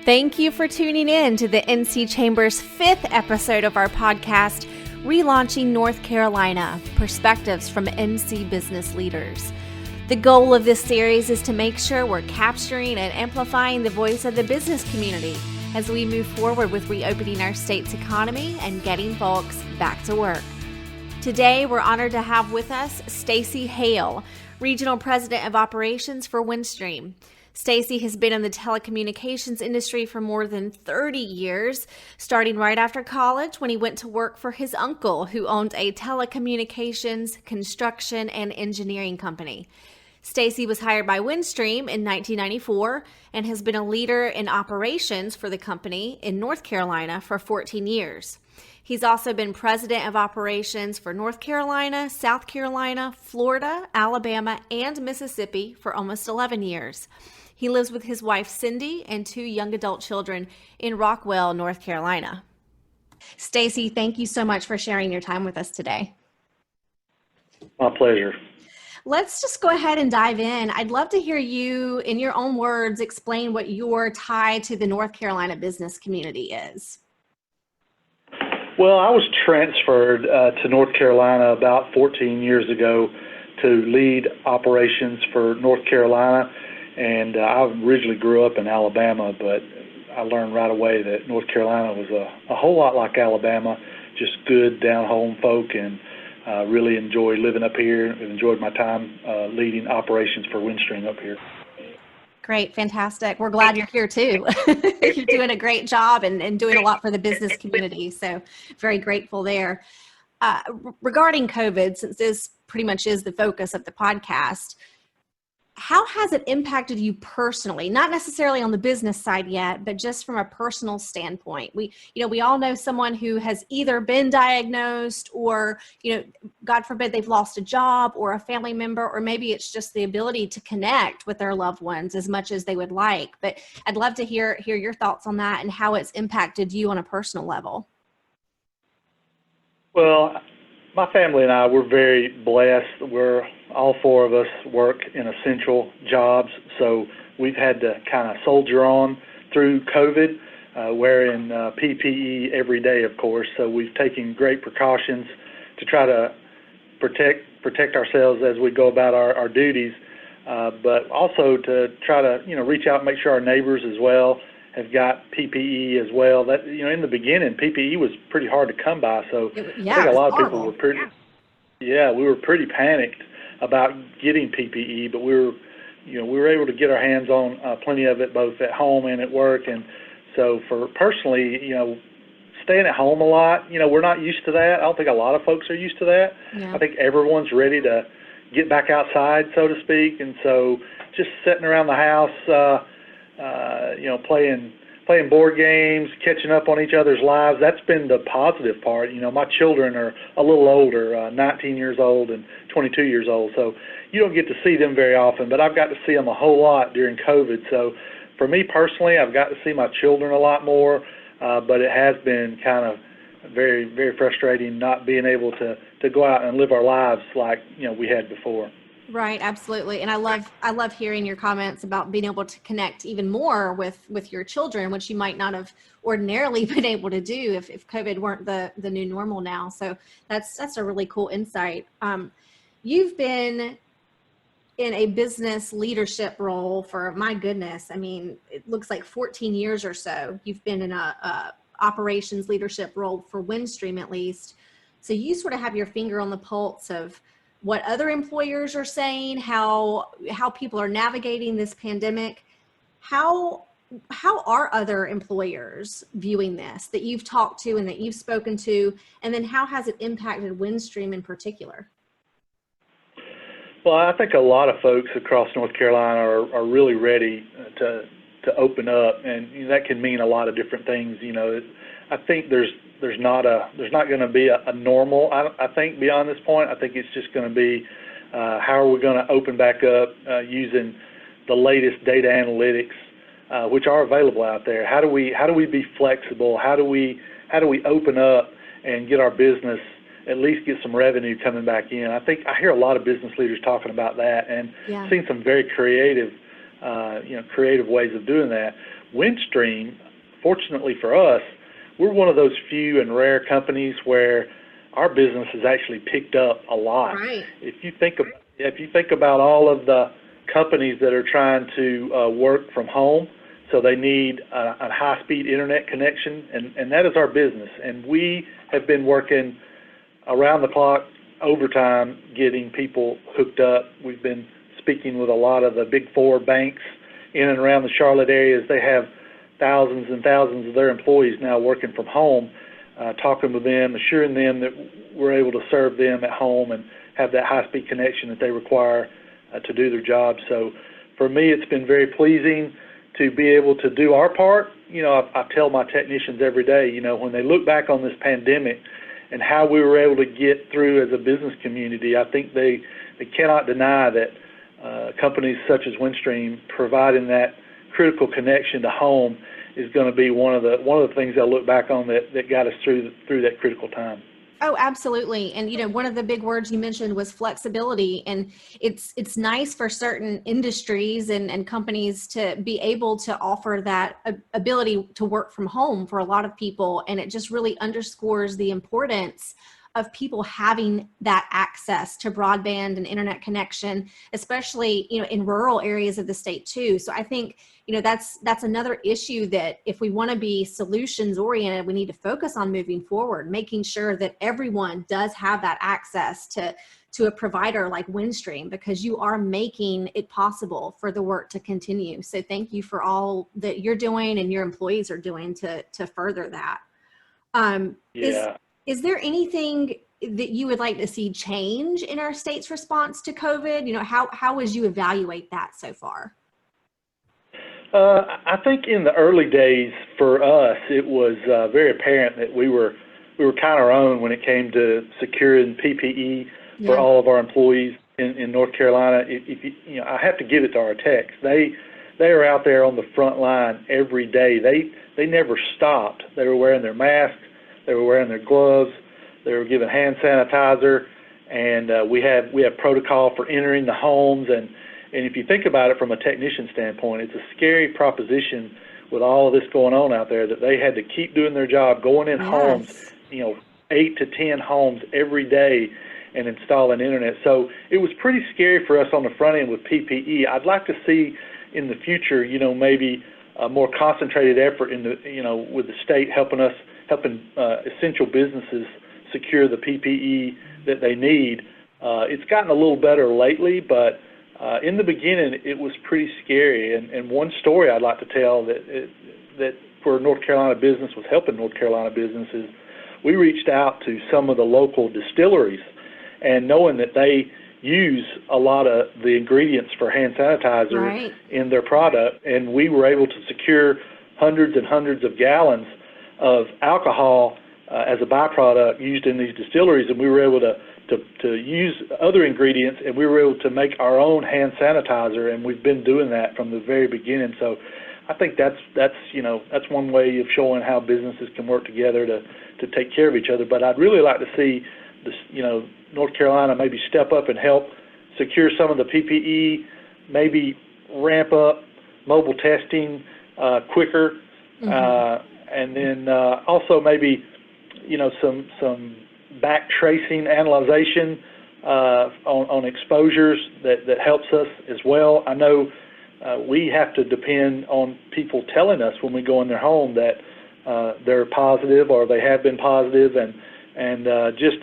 Thank you for tuning in to the NC Chamber's 5th episode of our podcast, Relaunching North Carolina, Perspectives from NC Business Leaders. The goal of this series is to make sure we're capturing and amplifying the voice of the business community as we move forward with reopening our state's economy and getting folks back to work. Today, we're honored to have with us Stacy Hale, Regional President of Operations for Windstream. Stacy has been in the telecommunications industry for more than 30 years, starting right after college when he went to work for his uncle, who owned a telecommunications, construction, and engineering company. Stacy was hired by Windstream in 1994 and has been a leader in operations for the company in North Carolina for 14 years. He's also been president of operations for North Carolina, South Carolina, Florida, Alabama, and Mississippi for almost 11 years. He lives with his wife, Cindy, and 2 young adult children in Rockwell, North Carolina. Stacy, thank you so much for sharing your time with us today. My pleasure. Let's just go ahead and dive in. I'd love to hear you, in your own words, explain what your tie to the North Carolina business community is. Well, I was transferred to North Carolina about 14 years ago to lead operations for North Carolina. And I originally grew up in Alabama, but I learned right away that North Carolina was a whole lot like Alabama, just good, down-home folk, and really enjoyed living up here. Enjoyed my time leading operations for Windstream up here. Great, fantastic. We're glad you're here too. You're doing a great job and doing a lot for the business community, so very grateful there. Regarding COVID, since this pretty much is the focus of the podcast, how has it impacted you personally? Not necessarily on the business side yet, but just from a personal standpoint. We all know someone who has either been diagnosed or, God forbid, they've lost a job, or a family member, or maybe it's just the ability to connect with their loved ones as much as they would like. But I'd love to hear your thoughts on that and how it's impacted you on a personal level. Well, my family and I, we're very blessed. All 4 of us work in essential jobs, so we've had to kind of soldier on through COVID, wearing PPE every day, of course. So we've taken great precautions to try to protect ourselves as we go about our duties, but also to try to reach out and make sure our neighbors as well have got PPE as well. That in the beginning, PPE was pretty hard to come by, so I think a lot of people were we were pretty panicked about getting PPE, but we were able to get our hands on plenty of it both at home and at work. And so for personally, staying at home a lot, we're not used to that. I don't think a lot of folks are used to that. Yeah. I think everyone's ready to get back outside, so to speak, and so just sitting around the house, playing board games, catching up on each other's lives. That's been the positive part. My children are a little older, 19 years old and 22 years old, so you don't get to see them very often, but I've got to see them a whole lot during COVID. So for me personally, I've got to see my children a lot more, but it has been kind of very, very frustrating not being able to go out and live our lives like we had before. Right, absolutely. And I love hearing your comments about being able to connect even more with your children, which you might not have ordinarily been able to do if COVID weren't the new normal now. So that's a really cool insight. You've been in a business leadership role for, my goodness, it looks like 14 years or so. You've been in a operations leadership role for Windstream, at least. So you sort of have your finger on the pulse of what other employers are saying, how people are navigating this pandemic. How are other employers viewing this that you've talked to and that you've spoken to, and then how has it impacted Windstream in particular? Well, I think a lot of folks across North Carolina are really ready to open up, and that can mean a lot of different things. I think there's not going to be a normal, I think, beyond this point. I think it's just going to be how are we going to open back up using the latest data analytics, which are available out there. How do we be flexible? How do we open up and get our business, at least get some revenue coming back in? I think I hear a lot of business leaders talking about that, and seeing some very creative creative ways of doing that. Windstream, fortunately for us, we're one of those few and rare companies where our business has actually picked up a lot. Right. If you think about all of the companies that are trying to work from home, so they need a high-speed internet connection, and that is our business. And we have been working around the clock, overtime, getting people hooked up. We've been speaking with a lot of the big four banks in and around the Charlotte areas. They have thousands and thousands of their employees now working from home, talking with them, assuring them that we're able to serve them at home and have that high-speed connection that they require to do their job. So for me, it's been very pleasing to be able to do our part. I tell my technicians every day, when they look back on this pandemic and how we were able to get through as a business community, I think they cannot deny that companies such as Windstream providing that critical connection to home is going to be one of the things they'll look back on that got us through that critical time. Oh, absolutely. And, one of the big words you mentioned was flexibility. And it's nice for certain industries and companies to be able to offer that ability to work from home for a lot of people. And it just really underscores the importance of people having that access to broadband and internet connection, especially, in rural areas of the state too. So I think, that's another issue that if we want to be solutions oriented, we need to focus on moving forward, making sure that everyone does have that access to a provider like Windstream, because you are making it possible for the work to continue. So thank you for all that you're doing and your employees are doing to further that. Is there anything that you would like to see change in our state's response to COVID? How would you evaluate that so far? I think in the early days for us, it was very apparent that we were kind of our own when it came to securing PPE for all of our employees in North Carolina. I have to give it to our techs. They are out there on the front line every day. They never stopped. They were wearing their masks. They were wearing their gloves. They were given hand sanitizer, and we have protocol for entering the homes. And if you think about it from a technician standpoint, it's a scary proposition with all of this going on out there that they had to keep doing their job, going in homes, 8 to 10 homes every day, and installing internet. So it was pretty scary for us on the front end with PPE. I'd like to see in the future, maybe a more concentrated effort with the state helping essential businesses secure the PPE that they need. It's gotten a little better lately, but in the beginning it was pretty scary. And one story I'd like to tell that for North Carolina business was helping North Carolina businesses. We reached out to some of the local distilleries, and knowing that they use a lot of the ingredients for hand sanitizer in their product, and we were able to secure hundreds and hundreds of gallons of alcohol as a byproduct used in these distilleries, and we were able to use other ingredients, and we were able to make our own hand sanitizer, and we've been doing that from the very beginning. So I think that's one way of showing how businesses can work together to take care of each other. But I'd really like to see this, North Carolina maybe step up and help secure some of the PPE, maybe ramp up mobile testing quicker. And then also maybe, some back tracing analyzation on exposures that helps us as well. I know we have to depend on people telling us when we go in their home that they're positive or they have been positive, and just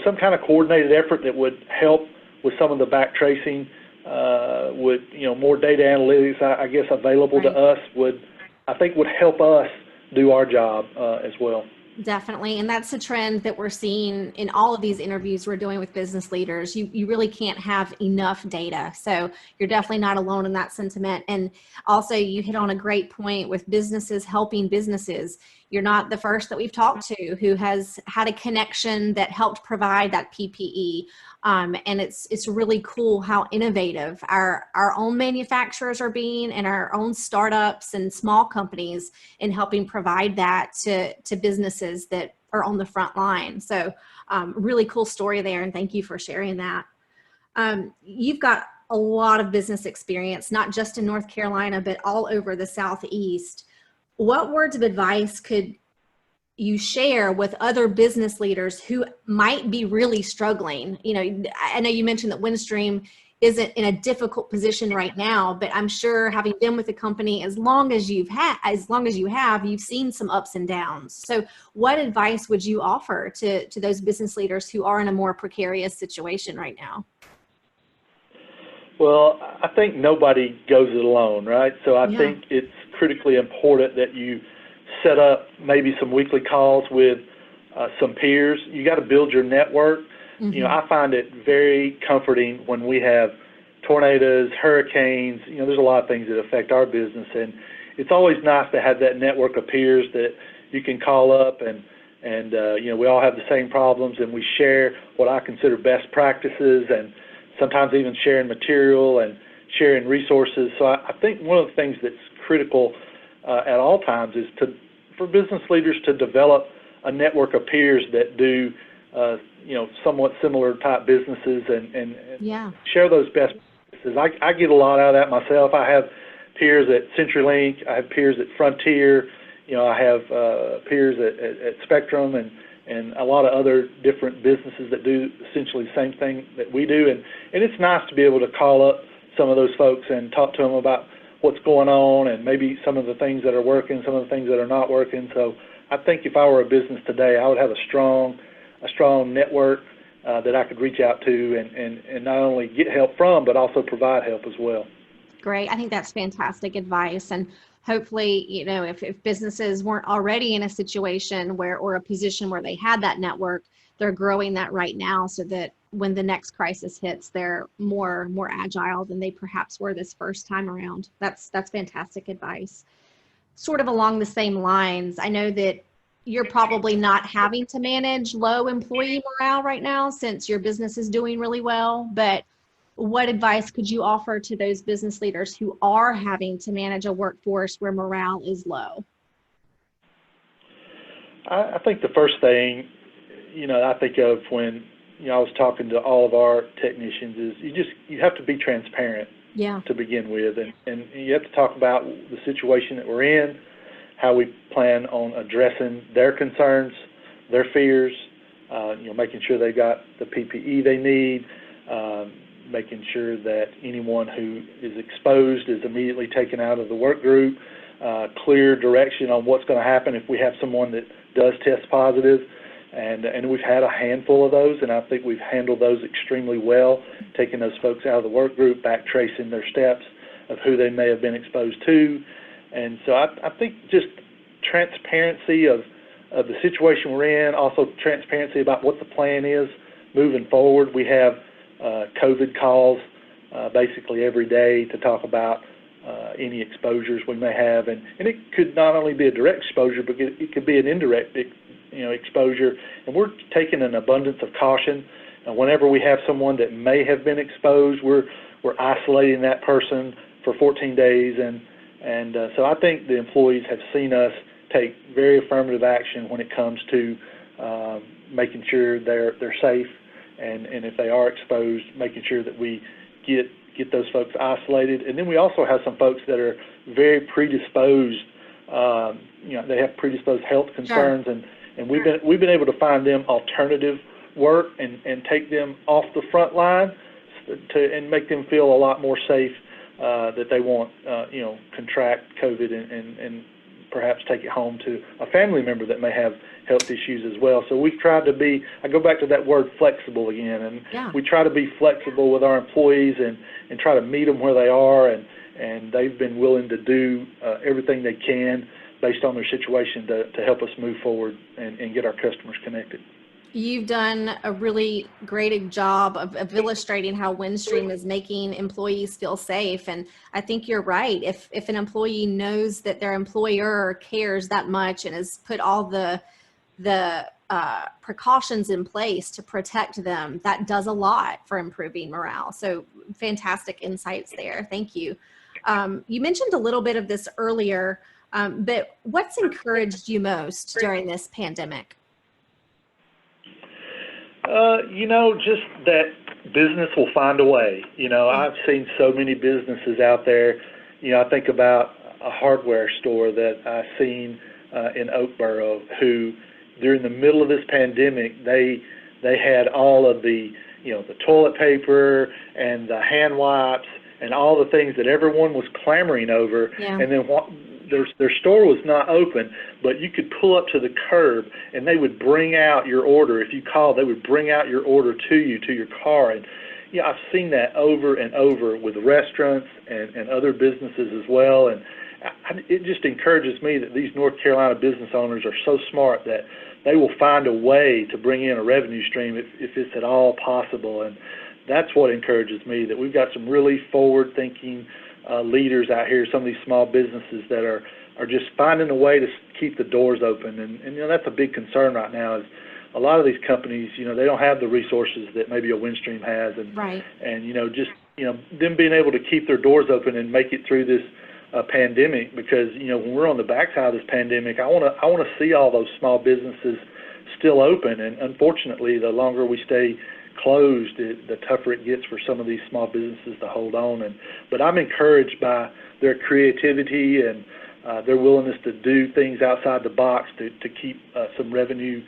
some kind of coordinated effort that would help with some of the back tracing. Would more data analytics, I guess, available to us would help us do our job as well. Definitely. And that's a trend that we're seeing in all of these interviews we're doing with business leaders. You really can't have enough data. So you're definitely not alone in that sentiment. And also you hit on a great point with businesses helping businesses. You're not the first that we've talked to who has had a connection that helped provide that PPE. And it's really cool how innovative our own manufacturers are being, and our own startups and small companies in helping provide that to businesses that are on the front line. So really cool story there, and thank you for sharing that. You've got a lot of business experience, not just in North Carolina, but all over the Southeast. What words of advice could you share with other business leaders who might be really struggling? You know, I know you mentioned that Windstream isn't in a difficult position right now, but I'm sure having been with the company as long as you have, you've seen some ups and downs. So what advice would you offer to those business leaders who are in a more precarious situation right now? Well, I think nobody goes it alone, right? So I think it's critically important that you set up maybe some weekly calls with some peers. You got to build your network. You know, I find it very comforting when we have tornadoes, hurricanes. You know, there's a lot of things that affect our business, and it's always nice to have that network of peers that you can call up and you know, we all have the same problems, and we share what I consider best practices, and sometimes even sharing material and sharing resources. So I think one of the things that's critical at all times is for business leaders to develop a network of peers that do you know, somewhat similar type businesses and share those best practices. I get a lot out of that myself. I have peers at CenturyLink. I have peers at Frontier. You know, I have peers at Spectrum and a lot of other different businesses that do essentially the same thing that we do. And it's nice to be able to call up some of those folks and talk to them about what's going on and maybe some of the things that are working, some of the things that are not working. So I think if I were a business today, I would have a strong network that I could reach out to and not only get help from, but also provide help as well. Great. I think that's fantastic advice. And hopefully, you know, if businesses weren't already in a situation or a position where they had that network, they're growing that right now so that when the next crisis hits, they're more agile than they perhaps were this first time around. That's fantastic advice. Sort of along the same lines, I know that you're probably not having to manage low employee morale right now since your business is doing really well, but what advice could you offer to those business leaders who are having to manage a workforce where morale is low? I think the first thing, you know, I think of when, you know, I was talking to all of our technicians is you have to be transparent to begin with, and you have to talk about the situation that we're in, how we plan on addressing their concerns, their fears, you know, making sure they got the PPE they need, making sure that anyone who is exposed is immediately taken out of the work group, clear direction on what's going to happen if we have someone that does test positive. And we've had a handful of those, and I think we've handled those extremely well, taking those folks out of the work group, back tracing their steps of who they may have been exposed to. And so I think just transparency of the situation we're in, also transparency about what the plan is moving forward. We have COVID calls basically every day to talk about any exposures we may have. And it could not only be a direct exposure, but it could be an indirect exposure. And we're taking an abundance of caution. And whenever we have someone that may have been exposed, we're isolating that person for 14 days. And so I think the employees have seen us take very affirmative action when it comes to making sure they're safe, and if they are exposed, making sure that we get those folks isolated. And then we also have some folks that are very predisposed. You know, they have predisposed health concerns, and we've been able to find them alternative work and take them off the front line and make them feel a lot more safe, that they won't you know, contract COVID and perhaps take it home to a family member that may have health issues as well. So we've tried to be, I go back to that word flexible again, and we try to be flexible with our employees and try to meet them where they are, and they've been willing to do everything they can based on their situation to help us move forward and get our customers connected. You've done a really great job of illustrating how Windstream is making employees feel safe. And I think you're right. If an employee knows that their employer cares that much and has put all the precautions in place to protect them, that does a lot for improving morale. So fantastic insights there. Thank you. You mentioned a little bit of this earlier, but what's encouraged you most during this pandemic? You know, just that business will find a way. I've seen so many businesses out there. I think about a hardware store that I've seen in Oakboro who, during the middle of this pandemic, they had all of the toilet paper and the hand wipes and all the things that everyone was clamoring over. Yeah. And then their store was not open, but you could pull up to the curb and they would bring out your order. If you called, they would bring out your order to you, to your car. And I've seen that over and over with restaurants and other businesses as well. And it just encourages me that these North Carolina business owners are so smart that they will find a way to bring in a revenue stream if it's at all possible. And that's what encourages me, that we've got some really forward-thinking leaders out here, some of these small businesses that are just finding a way to keep the doors open. And that's a big concern right now, is a lot of these companies, they don't have the resources that maybe a Windstream has. And, right. And them being able to keep their doors open and make it through this pandemic, because, when we're on the backside of this pandemic, I want to see all those small businesses still open. And unfortunately, the longer we stay closed, the tougher it gets for some of these small businesses to hold on. But I'm encouraged by their creativity and their willingness to do things outside the box to keep some revenue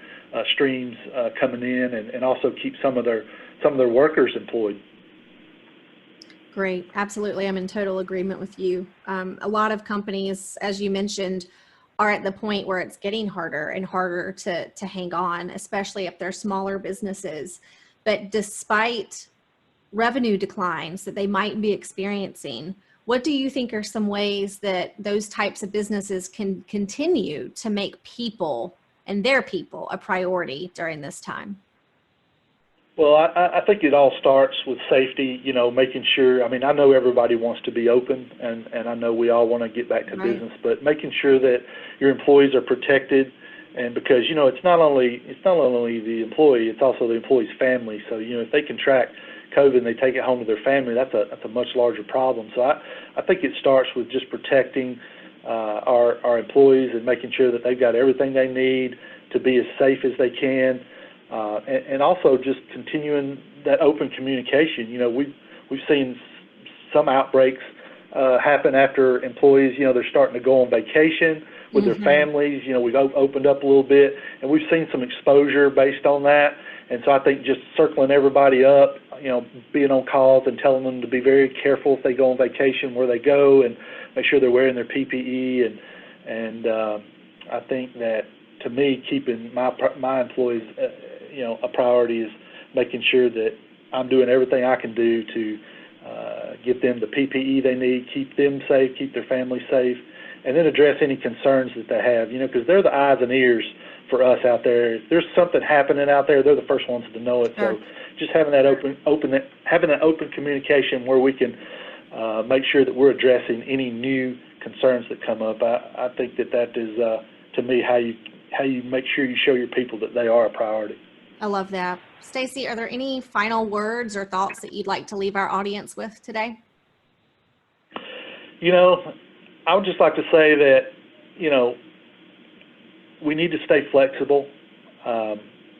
streams coming in, and also keep some of their workers employed. Great. Absolutely. I'm in total agreement with you. A lot of companies, as you mentioned, are at the point where it's getting harder and harder to hang on, especially if they're smaller businesses. But despite revenue declines that they might be experiencing, what do you think are some ways that those types of businesses can continue to make people and their people a priority during this time? Well, I think it all starts with safety, making sure, I know everybody wants to be open, and I know we all want to get back to business, but making sure that your employees are protected. And because, it's not only the employee, it's also the employee's family. So, if they contract COVID and they take it home to their family, that's a much larger problem. So I think it starts with just protecting our employees and making sure that they've got everything they need to be as safe as they can. And also just continuing that open communication. We've seen some outbreaks happen after employees, they're starting to go on vacation with their families. We've opened up a little bit, and we've seen some exposure based on that. And so I think just circling everybody up, being on calls and telling them to be very careful if they go on vacation, where they go, and make sure they're wearing their PPE. And I think that, to me, keeping my employees, a priority is making sure that I'm doing everything I can do to get them the PPE they need, keep them safe, keep their families safe, and then address any concerns that they have, because they're the eyes and ears for us out there. If there's something happening out there, they're the first ones to know it. Sure. So just having that open communication where we can make sure that we're addressing any new concerns that come up. I think that is, to me, how you make sure you show your people that they are a priority. I love that. Stacy, are there any final words or thoughts that you'd like to leave our audience with today? I would just like to say that, we need to stay flexible.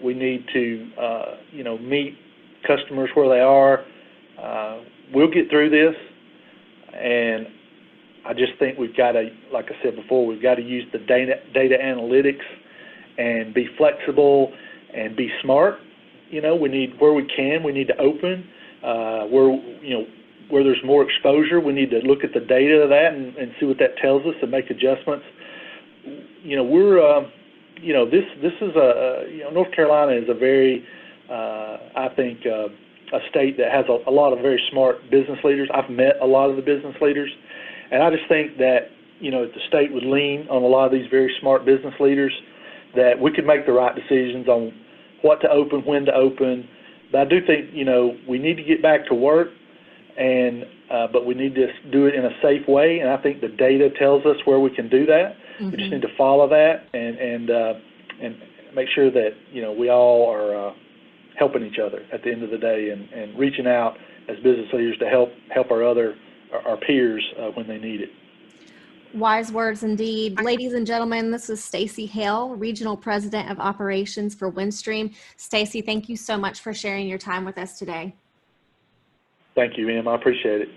We need to, meet customers where they are. We'll get through this. And I just think we've got to, like I said before, we've got to use the data analytics and be flexible and be smart. We need, where we need to open. Where there's more exposure, we need to look at the data of that and see what that tells us and make adjustments. This is North Carolina is a very, I think, a state that has a lot of very smart business leaders. I've met a lot of the business leaders, and I just think that, if the state would lean on a lot of these very smart business leaders, that we could make the right decisions on what to open, when to open. But I do think, we need to get back to work, but we need to do it in a safe way, and I think the data tells us where we can do that. We just need to follow that and make sure that, we all are helping each other at the end of the day, and reaching out as business leaders to help our peers when they need it. Wise words indeed. Ladies and gentlemen, this is Stacy Hale, Regional President of Operations for Windstream. Stacy, thank you so much for sharing your time with us today. Thank you, Em. I appreciate it.